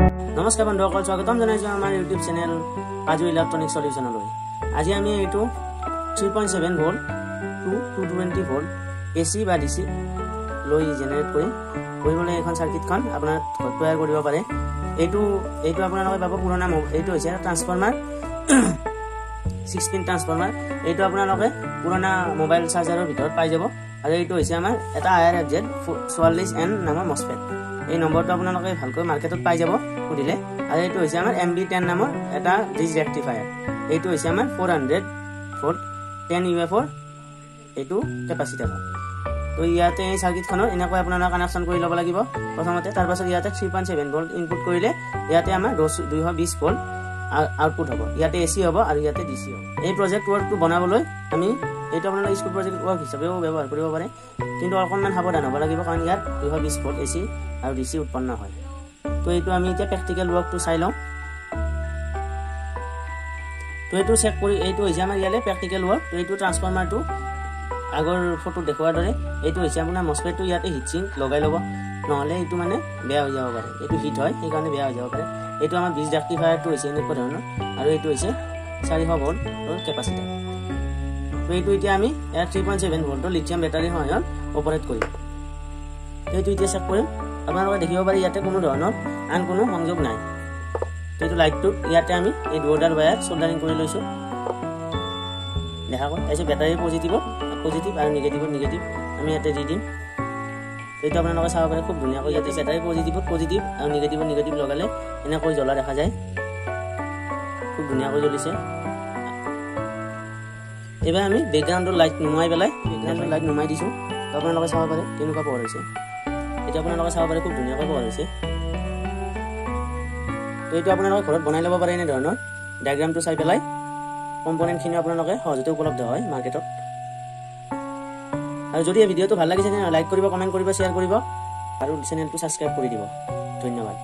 নমস্কাৰ বন্ধুসকল, স্বাগতম জনাইছো আমাৰ ইউটিউব চেনেল কাজু ইলেক্ট্ৰনিক সলিউশনলৈ। আজি আমি এইটো 3.7 ভোল্ট টু 220 ভোল্ট এসি বা ডিসি লৈ জেনাৰেট কৰিবলৈ এখন সাৰ্কিটখন আপোনাৰ তৈয়াৰ কৰিব পাৰে। এইটো আপোনালোকে পাব পুৰণা এইটো হৈছে ট্ৰান্সফৰ্মাৰ 6 পিন ট্ৰান্সফৰ্মাৰ। এইটো আপোনালোকে পুৰণা মোবাইল চাৰ্জাৰৰ ভিতৰত পাই যাব। আৰু এইটো হৈছে আমাৰ এটা IRFZ 44N নামৰ মসফেট। এই নম্বৰটো আপোনালোকে ভালকৈ মাৰ্কেটত পাই যাব সুধিলে। আৰু এইটো হৈছে আমাৰ MB10 নামৰ এটা ব্ৰিজ ৰেক্টিফায়াৰ। এইটো হৈছে আমাৰ 400 ভোল্ট 10 UF এইটো কেপাচিটাৰ হয়। তো ইয়াতে এই সাৰ্কিটখনৰ এনেকৈ আপোনালোকে কানেকশ্যন কৰি ল'ব লাগিব প্ৰথমতে। তাৰপাছত ইয়াতে 3.7 ভোল্ট ইনপুট কৰিলে ইয়াতে আমাৰ 220 ভোল্ট আউটপুট হ'ব। ইয়াতে AC হ'ব আৰু ইয়াতে DC হ'ব। এই প্ৰজেক্ট ৱৰ্কটো বনাবলৈ আমি এইটো আপোনালোকে স্কুল প্ৰজেক্ট ৱৰ্ক হিচাপেও ব্যৱহাৰ কৰিব পাৰে, কিন্তু অকণমান সাৱধান হ'ব লাগিব কাৰণ ইয়াত 220 ভোল্ট AC আৰু DC উৎপন্ন হয়। তো এইটো আমি এতিয়া প্ৰেক্টিকেল ৱৰ্কটো চাই লওঁ। তো এইটো চেক কৰি এইটো হৈছে আমাৰ ইয়ালে প্ৰেক্টিকেল ৱৰ্ক। তো এইটো ট্ৰান্সফৰ্মাৰটো আগৰ ফটো দেখুৱাৰ দৰে এইটো হৈছে আপোনাৰ মসফেটটো। ইয়াতে হিটচিং লগাই ল'ব, নহ'লে এইটো মানে বেয়া হৈ যাব পাৰে। এইটো হিট হয় সেইকাৰণে বেয়া হৈ যাব পাৰে। এইটো আমাৰ ব্ৰিজ ৰেক্টিফায়াৰটো হৈছে এনেকুৱা ধৰণৰ, আৰু এইটো হৈছে 400 ভোল্টৰ কেপাচিটাৰ। তো এইটো এতিয়া আমি ইয়াত 3.7 ভোল্টৰ লিথিয়াম বেটাৰীৰ সহায়ত অপাৰেট কৰিম। এইটো এতিয়া চেক কৰিম। আপোনালোকে দেখিব পাৰে ইয়াতে কোনো ধৰণৰ আন কোনো সংযোগ নাই। এইটো লাইটটোত ইয়াতে আমি এই দুডাল ৱায়াৰ সোল্ডাৰিং কৰি লৈছোঁ। দেখা গ'ল। তাৰপিছত বেটাৰীৰ পজিটিভ আৰু নিগেটিভ আমি ইয়াতে দি দিম। এইটো আপোনালোকে চাব পাৰে খুব ধুনীয়াকৈ ইয়াতে বেটাৰী পজিটিভ আৰু নিগেটিভ লগালে এনেকৈ জ্বলা দেখা যায়। খুব ধুনীয়াকৈ জ্বলিছে। এইবাৰ আমি বেকগ্ৰাউণ্ডৰ লাইট নুমাই দিছোঁ। তো আপোনালোকে চাব পাৰে কেনেকুৱা পোহৰ হৈছে। এতিয়া আপোনালোকে চাব পাৰে খুব ধুনীয়াকৈ পোহৰ হৈছে। তো এইটো আপোনালোকে ঘৰত বনাই ল'ব পাৰে এনেধৰণৰ ডায়েগ্ৰামটো চাই পেলাই। কম্পনেণ্টখিনি আপোনালোকে সহজতে উপলব্ধ হয় মাৰ্কেটত। আৰু যদি এই ভিডিঅ'টো ভাল লাগিছে তেনেহ'লে লাইক কৰিব, কমেণ্ট কৰিব, শ্বেয়াৰ কৰিব আৰু চেনেলটো ছাবস্ক্ৰাইব কৰি দিব। ধন্যবাদ।